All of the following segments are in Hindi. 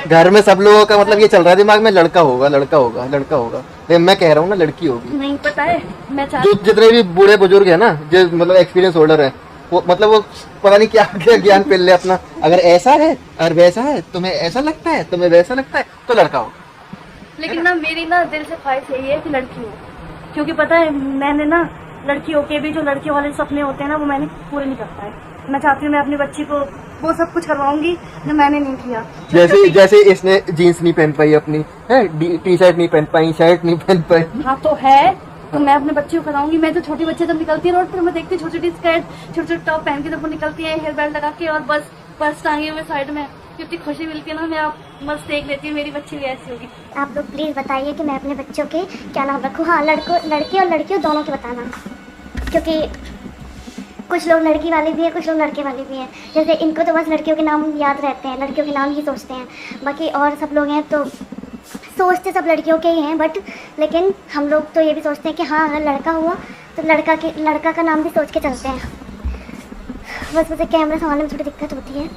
घर में सब लोगों का मतलब ये चल रहा है दिमाग में, लड़का होगा लड़का होगा लड़का होगा, लेकिन मैं कह रहा हूँ ना लड़की होगी। नहीं पता है, मैं जो जितने भी बूढ़े बुजुर्ग है ना, जो मतलब एक्सपीरियंस होल्डर है, वो मतलब वो पता नहीं क्या क्या ज्ञान पेल ले अपना। अगर ऐसा है और वैसा है, तुम्हें ऐसा लगता है, तुम्हें वैसा लगता है, तो लड़का हो। लेकिन ना मेरी ना दिल से ख्वाहिश यही है कि लड़की हो, क्योंकि पता है मैंने ना लड़कियों के भी जो लड़कियों वाले सपने होते हैं ना वो मैंने पूरे नहीं कर पाए। मैं चाहती हूँ मैं अपनी बच्ची को वो सब कुछ करवाऊंगी जो मैंने नहीं किया। जैसे इसने जीन्स नहीं पहन पाई अपनी, है टी शर्ट नहीं पहन पाई, शर्ट नहीं पहन पाई। हाँ तो है, तो मैं अपने बच्चे को कराऊंगी। मैं तो छोटी बच्चे जब निकलती है रोड पर, मैं देखती हूँ छोटी छोटी स्कर्ट छोटे छोटे टॉप पहन के जब वो निकलती है, हेयर बैंड लगा के और बस पर्स टांगे हुए साइड में, कितनी खुशी मिलती है ना। मैं आप मस्त देख लेती हूँ मेरी बच्ची भी ऐसी होगी। आप लोग प्लीज़ बताइए कि मैं अपने बच्चों के क्या नाम रखूँ। हाँ, लड़के और लड़कियों दोनों के बताना, क्योंकि कुछ लोग लड़की वाले भी हैं, कुछ लोग लड़के वाले भी हैं। जैसे इनको तो बस लड़कियों के नाम याद रहते हैं, लड़कियों के नाम ही सोचते हैं। बाकी और सब लोग हैं तो सोचते सब लड़कियों के ही हैं, बट लेकिन हम लोग तो ये भी सोचते हैं कि हाँ अगर लड़का हुआ तो लड़का का नाम भी सोच के चलते हैं। बस मुझे कैमरा संभालने में थोड़ी दिक्कत होती है।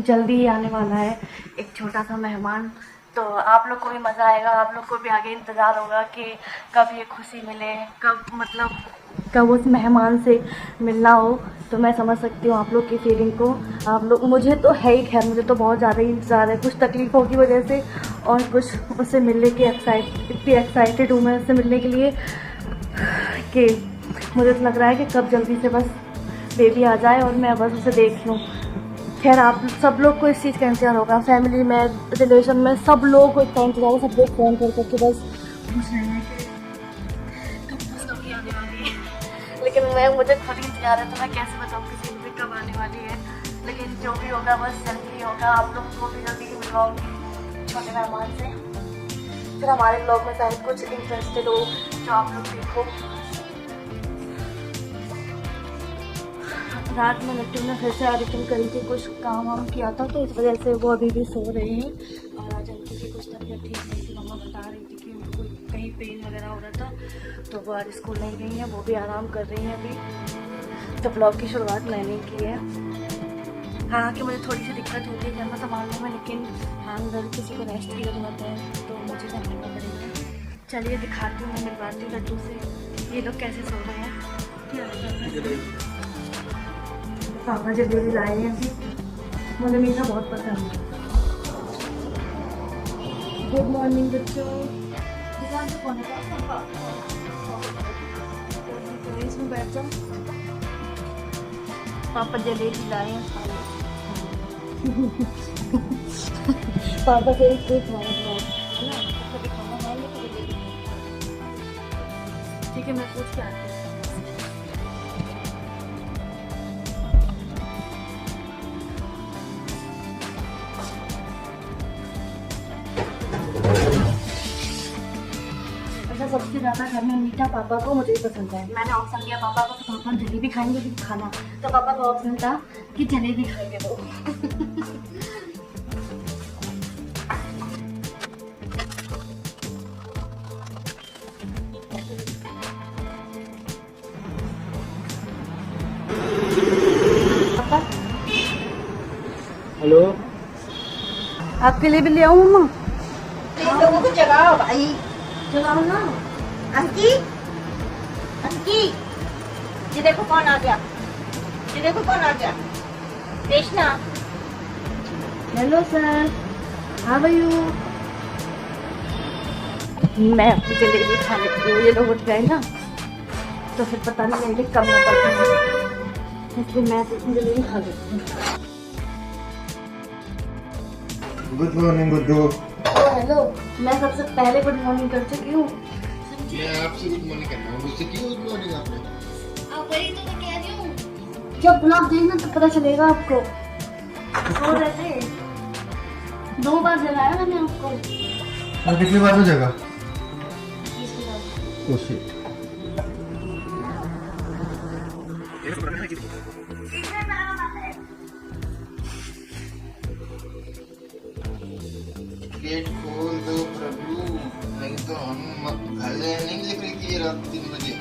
जल्दी ही आने वाला है एक छोटा सा मेहमान, तो आप लोग को भी मज़ा आएगा। आप लोग को भी आगे इंतज़ार होगा कि कब ये खुशी मिले, कब उस मेहमान से मिलना हो। तो मैं समझ सकती हूँ आप लोग की फीलिंग को। आप लोग, मुझे तो है ही, खैर मुझे तो बहुत ज़्यादा ही इंतज़ार है, कुछ तकलीफ़ों की वजह से और कुछ उससे मिलने की इतनी एक्साइटेड हूँ मैं उससे मिलने के लिए कि मुझे तो लग रहा है कि कब जल्दी से बस बेबी आ जाए और मैं बस उसे देख लूँ। खैर आप सब लोग को इस चीज़ का इंतजार होगा, फैमिली में, रिलेशन में, सब लोगों को इतना इंतजार है। सब लोग फ़ोन कर करके बस पूछ रहे हैं कि कब आने वाली है। लेकिन मुझे खुद ही इंतजार है, तो मैं कैसे बताऊँ किसी को भी कब आने वाली है। लेकिन जो भी होगा बस जल्दी होगा। आप लोग को भी जल्दी ही मिलवाऊँगी छोटे मेहमान से। फिर हमारे ब्लॉग में शायद कुछ इंटरेस्टेड हो जो आप लोग देखो। रात में लट्टू ने फिर से एडिटिंग करी थी, कुछ काम वाम किया था, तो इस वजह से वो अभी भी सो रहे हैं। और आज उनकी भी कुछ तबीयत ठीक नहीं थी, मम्मा बता रही थी कि उनको कहीं पेन वगैरह हो रहा था, तो वो आज स्कूल नहीं गई हैं, वो भी आराम कर रही हैं अभी। तो ब्लॉग की शुरुआत मैंने की है। हाँ कि मुझे थोड़ी सी दिक्कत होती है कैमरा संभालने में, लेकिन हाँ अगर किसी को रेस्ट की ज़रूरत है तो मुझे संभालना पड़ेगा। चलिए दिखाती हूँ, मैं मिलवाती हूँ लड्डू से ये लोग कैसे सो रहे हैं। पापा जलेबी लाए हैं अभी, मुझे मीठा बहुत पसंद है। गुड मॉर्निंग बच्चों। दुकान से कौन है? इसमें बैठ जाओ। पापा जलेबी लाए हैं। पापा से एक खाऊंगा ना, कभी खाना खा लो तो जलेबी। ठीक है, मैं पूछ के आती हूँ। सबसे ज़्यादा घर में मीठा पापा को मुझे पसंद है। मैंने ऑप्शन दिया पापा को, तो पापा जलेबी खाएंगे कि खाना, तो पापा का ऑप्शन था कि जलेबी खाएंगे वो। पापा हेलो, आपके लिए भी ले आऊँ मम्मा? लोगों को जगाओ भाई, चलाओ ना। अंकी अंकी, ये देखो कौन आ गया, ये देखो कौन आ गया, Krishna. Hello sir, how are you? मैं अपनी जलेबी खा लेती हूँ, ये लोग उठ गए ना तो फिर पता नहीं मेरे कम ना पड़ता, इसलिए मैं अपनी जलेबी खा लेती हूँ। Good morning Guddu. हेलो, मैं सबसे पहले गुड मॉर्निंग कर चुकी हूँ। मैं आपसे गुड मॉर्निंग करना हूँ, मुझसे क्यों गुड मॉर्निंग आपने? अब वही तो मैं कह रही हूँ, जब ब्लॉग देखना तो पता चलेगा आपको। सो रहे थे, 2 बार जगाया मैंने आपको। मैं कितनी बार में जगा? गेट खोल दो प्रभु, नहीं तो हम नहीं लिख रही थी रात 3 बजे,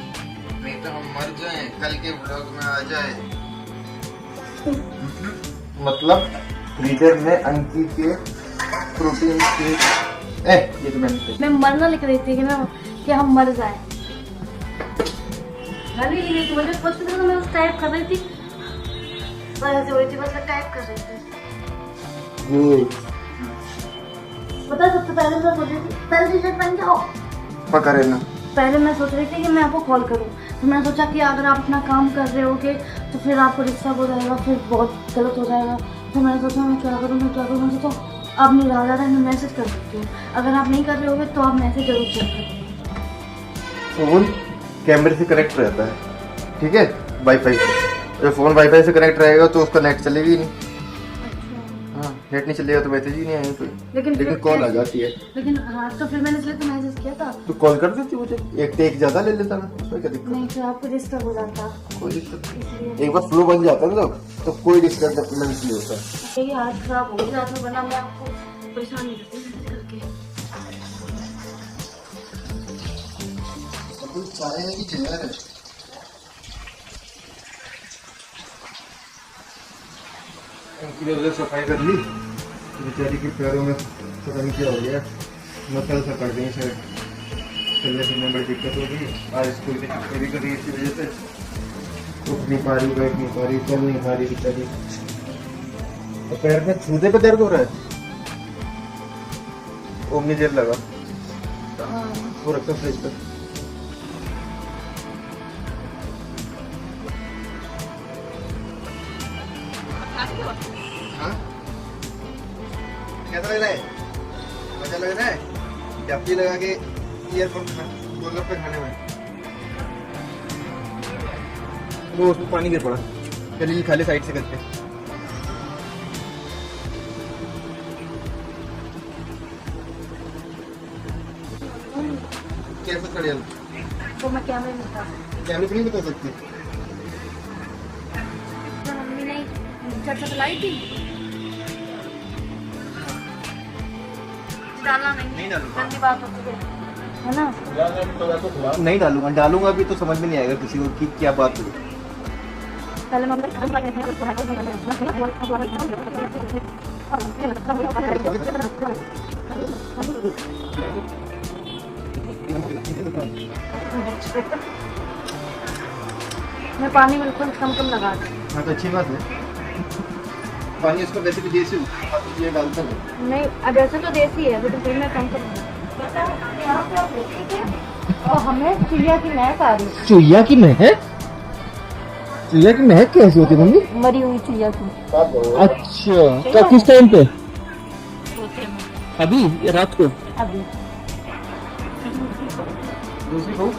नहीं तो हम मर जाएं, कल के ब्लॉग में आ जाए। मतलब फ्रीजर में अंकी के प्रोटीन शेक। ये तो मैंने मैं मरना लिख रही थी कि हम मर जाए। अरे ये तो मुझे कुछ नहीं, मैं उस टाइप कर रही थी, बस ऐसे हो रही थी, बस मैं टाइप कर रही थी। गुड। पता है सबसे पहले मैं सोच रही थी पहले टी शर्ट पहन के आओ। पकड़े ना। पहले मैं सोच रही थी कि मैं आपको कॉल करूं, फिर मैंने सोचा कि अगर आप अपना काम कर रहे होगे तो फिर आपको डिस्टर्ब हो जाएगा, फिर बहुत गलत हो जाएगा। फिर मैंने सोचा मैं क्या करूं। मैंने सोचा आप नहीं रहा जा रहा है, मैं मैसेज कर सकती हूँ। अगर आप नहीं कर रहे होगे तो आप मैसेज जरूर चेक करें। फोन कैमरे से कनेक्ट रहता है, ठीक है, वाईफाई से। जब फोन वाईफाई से कनेक्ट रहेगा तो उसका नेट चलेगी ही नहीं। हाँ, नेट नहीं चलेगा तो मैसेज ही नहीं आएगा कोई। लेकिन कॉल आ जाती है। लेकिन हाँ, तो फिर मैंने इसलिए तो मैसेज किया था। तो कॉल कर देती मुझे, एक टेक ज्यादा ले लेता मैं, उसमें क्या दिक्कत? नहीं, फिर आपको डिस्टर्ब हो जाता। कोई दिक्कत नहीं। इसलिए एक बार फ्लो बन जाता है ना तो कोई डिस्टर्बेंस नहीं होता। मेरी हाथ खराब हो गया था, वरना मैं आपको परेशान नहीं करती मैसेज करके। चाय है कि चिल्ला है? अंकी ने उधर सफाई कर ली, बेचारी के पैरों में पता नहीं क्या हो गया, मसल सा कर गई शायद, चलने फिरने में बड़ी दिक्कत हो गई। आज स्कूल की छुट्टी भी कर रही इसी वजह से, उठ नहीं पा रही, बैठ नहीं पा रही, चल नहीं पा रही बेचारी। और पैर में छूते पे दर्द हो रहा है। ओमनी जेल लगा वो रखता फ्रिज पर। हाँ? कैसा लग रहा है? मजा लग रहा है? डब्बी लगा के ईयरफोन गोलगप्पे खाने में। वो उसमें पानी गिर पड़ा। चलिए खाली साइड से करते हैं। कैसे खड़े हम? तो मैं कैमरे में था। कैमरे पे नहीं बता सकती। मम्मी ने चर्चा चलाई थी। डालना नहीं डालूंगा। गंदी बात होती है ना। नहीं डालूंगा, डालूंगा भी तो समझ में नहीं आएगा किसी को कि क्या बात हुई। पहले मम्मी मैं पानी बिल्कुल कम लगा दी। हाँ तो अच्छी बात है। पानी उसको वैसे भी देसी ये डालता है। नहीं, अब ऐसे तो देसी है, लेकिन फिर मैं कम और हमें चिड़िया की महक आ रही है। चुहिया की महक? चुहिया की महक कैसी होती है मम्मी? मरी हुई चिड़िया की। अच्छा, तो किस टाइम पे? अभी रात को? अभी दूसरी बहू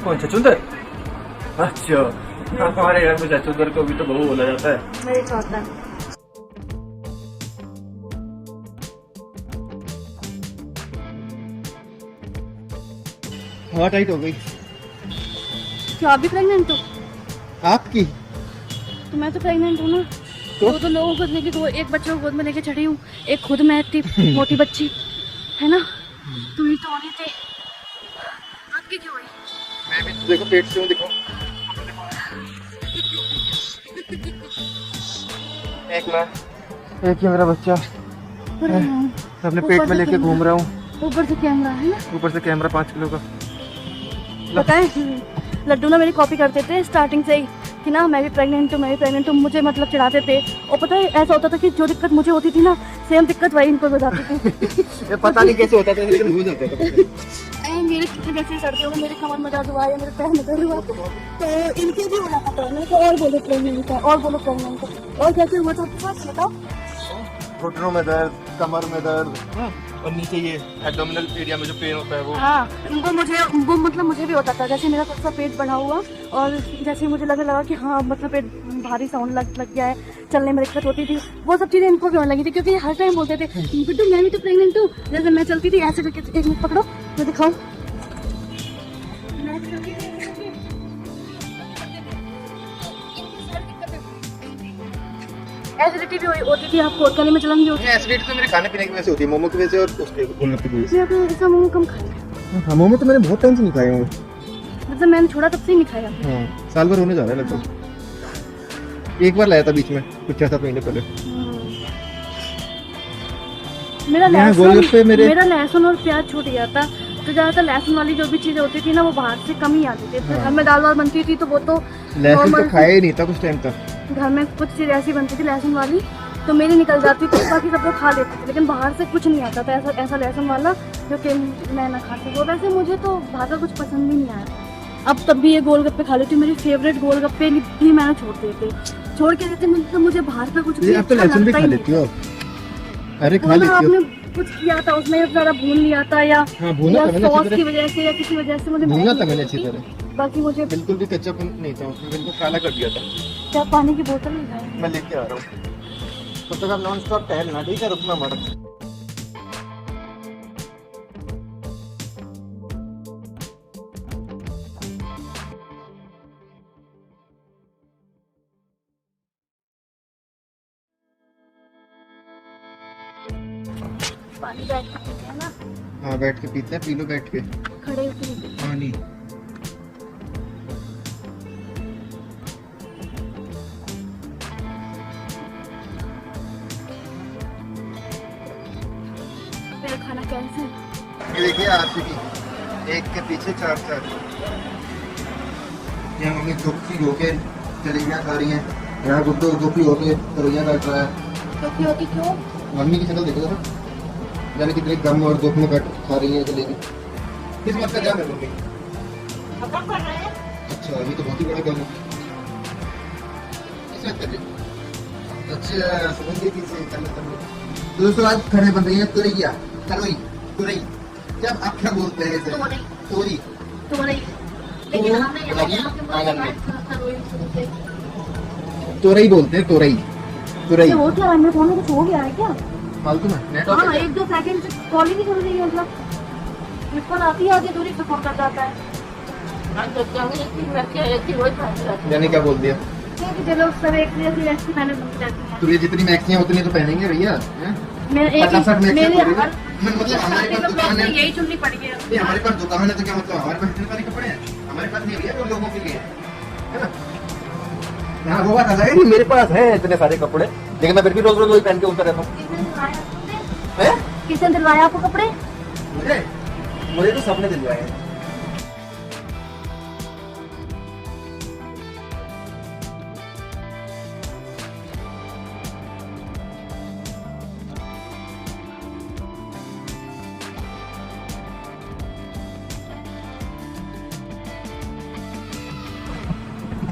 कौन? छछूंदर? अच्छा, हमारे घर में छछूंदर को भी तो बहू बोला जाता है। मेरी चौथा हवा टाइट हो गई। क्या आप भी प्रेग्नेंट हो? आपकी? तो मैं तो प्रेग्नेंट हूँ ना। तो लोगों को लेके दो, एक बच्चे को गोद में लेके चढ़ी हूँ, एक खुद मैं इतनी मोटी बच्ची है ना। तुम तो होनी थी, आपकी क्यों हुई? मैं भी देखो पेट से हूँ, देखो। एक ही मेरा बच्चा अपने पेट में लेके घूम रहा हूँ। ऊपर से कैमरा है ना। ऊपर से कैमरा 5 किलो का। पता है लड्डू ना मेरी कॉपी करते थे स्टार्टिंग से ही कि ना मैं भी प्रेग्नेंट हूँ, मुझे मतलब चिढ़ाते थे। और पता है ऐसा होता था कि जो दिक्कत मुझे होती थी ना, सेम दिक्कत वही इनको हो जाती थी। पता नहीं कैसे होता था, लेकिन हो जाता था। मेरे कितने जैसे सर्दियों में मेरे कमर में दर्द हुआ या मेरे पैर में दर्द हुआ, तो इनके भी हो जाता था। मैंने कहा और बोलो प्रेग्नेंट है, और बोलो प्रेग्नेंट है। और कैसे हुआ था आपके पास बताओ? घुटनों में दर्द, कमर में दर्द, और नीचे ये एब्डोमिनल एरिया में जो पेन होता है वो। हाँ, वो मतलब मुझे भी होता था। जैसे मेरा थोड़ा सा पेट बढ़ा हुआ और जैसे मुझे लगने लगा कि हाँ मतलब पेट भारी साउंड लग गया है, चलने में दिक्कत होती थी, वो सब चीज़ें इनको भी होने लगी थी। क्योंकि हर टाइम बोलते थे बिट्टू मैं भी तो प्रेग्नेंट हूँ। जैसे मैं चलती थी ऐसे करके, एक मिनट पकड़ो मैं दिखाऊँ। एसिडिटी भी होती थी, आपको गले में जलन भी होती एसिडिटी तो मेरे खाने पीने की वजह से होती है, मोमो की वजह से और उसके गोलगप्पे की वजह थी। आपने ऐसा मोमो कम खाया? हाँ, मोमो तो मैंने बहुत टाइम से नहीं खाए होंगे। मतलब मैंने छोड़ा तब से ही नहीं खाया। हाँ, साल भर होने जा रहा है लगभग। एक बार लाया था बीच में कुछ 6-7 महीने पहले। मेरा यहाँ गोलगप्पे मेरा लहसुन और प्याज छूट गया था, तो ज़्यादातर लहसुन वाली जो भी चीज़ें होती थी ना वो बाहर से कम ही आती थी। फिर घर में दाल वाल बनती थी तो वो तो लहसुन तो normal खाया ही नहीं था कुछ टाइम तक। घर में कुछ चीज़ ऐसी बनती थी लहसुन वाली तो मेरी निकल जाती थी, बाकी सब लोग खा लेते थे, लेकिन बाहर से कुछ नहीं आता था ऐसा लहसुन वाला जो कि मैं ना खाती। वो वैसे मुझे तो बाहर का कुछ पसंद ही नहीं आया। अब तब भी ये गोलगप्पे खा लेती हूँ, मेरी फेवरेट गोलगप्पे भी मैंने छोड़ दिए थे, छोड़ के देते तो मुझे बाहर का कुछ भी अब तो अच्छा लहसुन भी लगता खा ही नहीं लेती हो? अरे खा वो ना लेती हो? आपने कुछ किया था उसमें ज़्यादा भून लिया था या हाँ, भूना था मैंने अच्छी सॉस तरह। की वजह से या किसी वजह से मुझे भूना था नहीं मैंने लगी अच्छी थी। तरह, बाकी मुझे बिल्कुल भी कच्चापन नहीं था उसमें, बिल्कुल काला कर दिया था। क्या पानी की बोतल नहीं खाई। मैं लेके आ रहा हूँ, तब तक आप नॉन स्टॉप टहलना, ठीक है? रुकना मत। पानी बैठ के पीते हैं ना, हाँ बैठ के पीते हैं, पी लो बैठ के। खड़े होके नहीं पीते। पानी मेरा खाना कैंसिल। ये देखिए आरसीबी एक के पीछे 4-4। यहाँ मम्मी दुखी होके जलेबियाँ खा रही हैं, यहाँ गुड्डू दुखी होके तरोइयाँ काट रहा है। दुखी होती क्यों? मम्मी की शक्ल देखो जरा, यानी कितने गम और दुख में काट खा रही है जलेबी। किस बात का जाम है मम्मी? खत्म कर रहे हैं। अच्छा ये तो बहुत ही बड़ा गम है। किस बात कर रही है? अच्छा समझ गई किसे करना करना। तो दोस्तों आज खड़े बन रही है तुरैया, तरोई, तुरई। जब आप क्या बोलते हैं इसे? तोरई। तोरी। तोरई। लेकिन हमने यहाँ पे आंगन में तरोई बोलते हैं। तोरई बोलते हैं, तोरई, तुरई। हो क्या मेरे फोन में कुछ हो गया है क्या? फालतू में नेट ऑफ हाँ है। 1-2 सेकंड से कॉल ही नहीं कर रही है, मतलब फोन आती है आगे दूरी पे फोन कर जाता है। मैं तो कहूँगी कि मैं क्या एक ही वही फैसला है। मैंने क्या बोल दिया? क्योंकि चलो सब एक जैसी वैसी मैंने बन जाती है। तो ये जितनी मैक्सियाँ उतनी तो पहनेंगे भैया, हैं? मेरे एक 50 मैक्सियाँ मेरे बोल रही हर है। मतलब हमारे पास दुकान है, यही चुननी पड़ गई है। नहीं हमारे पास दुकान है तो क्या मतलब हमारे पास इतने सारे कपड़े हैं? हमारे पास नहीं है भैया, वो लोगों के लिए है ना? हाँ वो बात अलग है कि मेरे पास है इतने सारे कपड़े, लेकिन मैं फिर भी रोज रोज वही पहन के घूमता रहता हूँ। किसने दिलवाया आपको कपड़े? मुझे तो सबने दिलवाए हैं।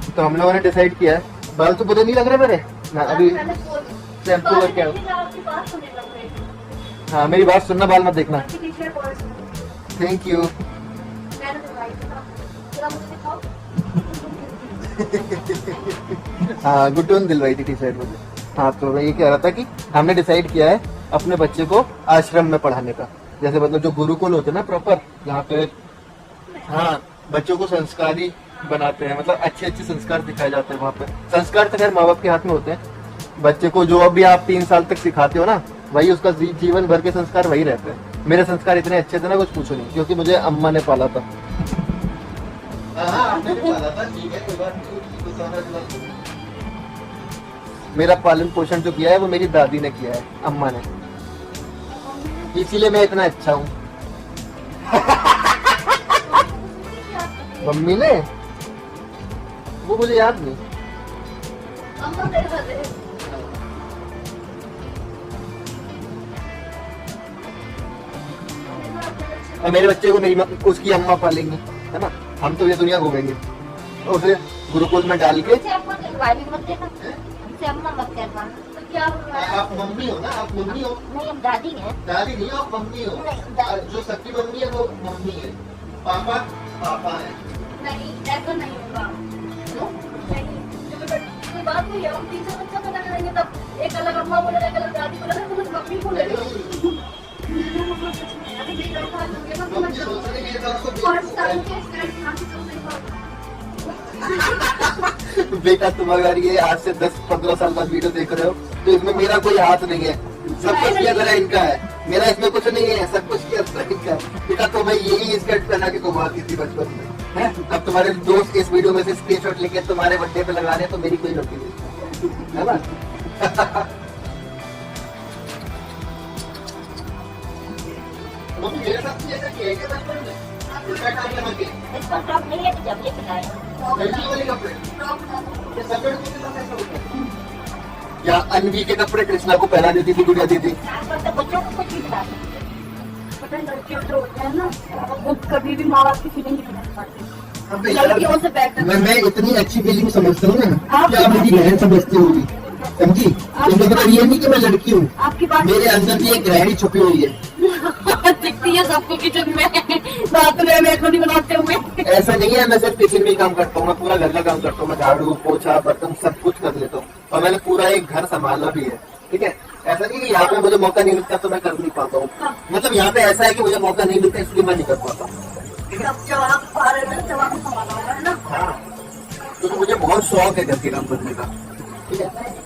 तो हम लोगों ने डिसाइड किया है, बाल तो बुरे नहीं लग रहे मेरे ना अभी, शैम्पू करके आओ। हाँ मेरी बात सुनना, बाल मत देखना। Thank you. हाँ गुड्डू ने दिलवाई थी टी शर्ट मुझे। हाँ तो मैं ये कह रहा था कि हमने डिसाइड किया है अपने बच्चे को आश्रम में पढ़ाने का, जैसे मतलब जो गुरुकुल होते हैं ना प्रॉपर, यहाँ पे हाँ बच्चों को संस्कारी बनाते हैं, मतलब अच्छे अच्छे संस्कार दिखाए जाते हैं वहाँ पे। संस्कार तो खैर माँ बाप के हाथ में होते हैं, बच्चे को जो अभी आप 3 साल तक सिखाते हो ना वही उसका जीवन भर के संस्कार वही रहते हैं। मेरे संस्कार इतने अच्छे थे ना कुछ पूछो नहीं, क्योंकि मुझे अम्मा ने पाला था। आपने भी पाला था, ठीक है कोई बात नहीं। मेरा पालन पोषण जो किया है वो मेरी दादी ने किया है, अम्मा ने, इसीलिए मैं इतना अच्छा हूँ। मम्मी ने वो मुझे याद नहीं। और मेरे बच्चे को मेरी उसकी अम्मा पालेंगी, है ना? हम तो ये दुनिया घूमेंगे, तो उसे गुरुकुल में डाल के। आप मम्मी हो ना, आप मम्मी हो। नहीं हम दादी हैं। दादी नहीं हो, आप मम्मी हो। जो सबकी मम्मी है वो मम्मी है, पापा पापा है। नहीं ऐसा नहीं होगा। नहीं कोई बात नहीं है, हम 3 बच्चा पैदा करेंगे तब एक अलग अम्मा बोलेगा, एक अलग दादी बोलेगा, एक अलग मम्मी बोलेगा। बेटा तुम अगर ये आज से 10-15 साल बाद वीडियो देख रहे हो तो इसमें मेरा कोई हाथ नहीं है, सब कुछ की तरह इनका है, मेरा इसमें कुछ नहीं है, सब कुछ की तरह इनका है। बेटा तो मैं यही स्कर्ट पहना के घुमाती थी बचपन में, है? अब तुम्हारे दोस्त इस वीडियो में से स्क्रीनशॉट लेके तुम्हारे बर्थडे पे लगा रहे तो मेरी कोई गलती नहीं है ना? मेरे साथ भी ऐसा किया है क्या बचपन में? उल्टा टांग लगा के इसको टॉप नहीं है कि जब लेके आए लड़की वाले कपड़े ये सफेद के साथ ऐसा होता है या अनवी के कपड़े कृष्णा को पहना देती थी गुड़िया दीदी आजकल तो बच्चों को कुछ भी दिला पता नहीं लड़कियों जो होते हैं ना वो कभी भी माँ बाप की फीलिंग नहीं समझ पाते अबे लड़कियों से बेटर मैं इतनी अच्छी फीलिंग समझता हूँ ना कि आप मेरी बहन समझती होगी समझी इनका मतलब ये नहीं कि मैं लड़की हूँ आपकी बात मेरे अंदर भी एक गृहिणी छुपी हुई है दिखती है सबको किचन में रात में मैक्रोनी बनाते हुए ऐसा नहीं है मैं सिर्फ किचन में ही काम करता हूँ मैं पूरा घर का काम करता हूँ मैं झाड़ू पोछा बर्तन सब कुछ कर लेता हूँ और मैंने पूरा एक घर संभाला भी है ठीक है ऐसा नहीं कि यहाँ पे मुझे मौका नहीं मिलता तो मैं कर नहीं पाता हूँ मतलब यहाँ पे ऐसा है कि मुझे मौका नहीं मिलता इसलिए मैं नहीं कर पाता जवाब पा रहे हैं जवाब संभाला हुआ है ना हाँ क्योंकि मुझे बहुत शौक है घर के काम करने का ठीक है